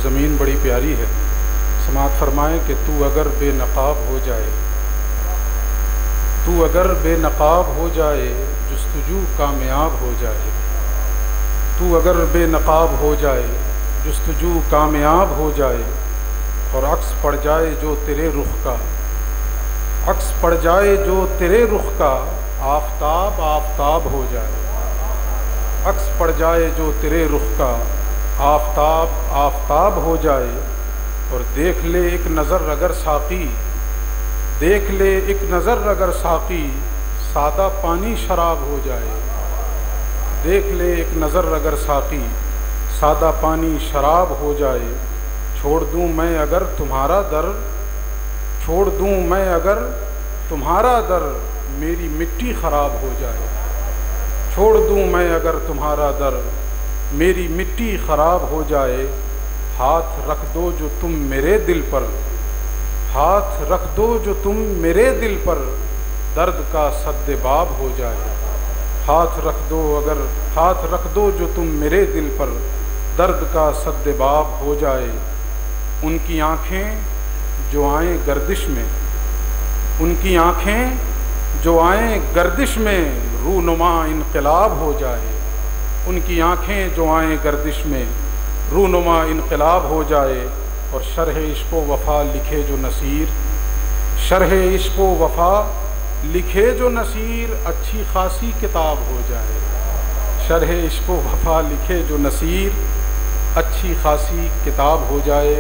ज़मीन बड़ी प्यारी है। समात फरमाएं कि तू अगर बेनकाब हो जाए, तू अगर बेनकाब हो जाए, जुस्तजू कामयाब हो जाए। तू अगर बेनकाब हो जाए, जुस्तजू कामयाब हो जाए, और अक्स पड़ जाए जो तेरे रुख का, अक्स पड़ जाए जो तेरे रुख का, आफताब आफताब हो जाए। अक्स पड़ जाए जो तेरे रुख का, आफताब आफताब हो जाए। और देख ले एक नज़र अगर साक़ी, देख ले एक नज़र अगर साक़ी, सादा पानी शराब हो जाए। देख ले एक नज़र अगर साक़ी, सादा पानी शराब हो जाए। छोड़ दूँ मैं अगर तुम्हारा दर, छोड़ दूँ मैं अगर तुम्हारा दर, मेरी मिट्टी ख़राब हो जाए। छोड़ दूँ मैं अगर तुम्हारा दर, मेरी मिट्टी ख़राब हो जाए। हाथ रख दो जो तुम मेरे दिल पर, हाथ रख दो जो तुम मेरे दिल पर, दर्द का सद्देबाब हो जाए। हाथ रख दो अगर, हाथ रख दो जो तुम मेरे दिल पर, दर्द का सद्देबाब हो जाए। उनकी आँखें जो आएँ गर्दिश में, उनकी आँखें जो आएँ गर्दिश में, रूनुमा इनक़िलाब हो जाए। उनकी आँखें जो आएँ गर्दिश में, रूनुमा इनक़िलाब हो जाए। और शरह इश्क़ व वफ़ा लिखे जो नसीर, शरह इश्क़ व वफ़ा लिखे जो नसीर, अच्छी खासी किताब हो जाए। शरह इश्क़ व वफ़ा लिखे जो नसीर, अच्छी खासी किताब हो जाए।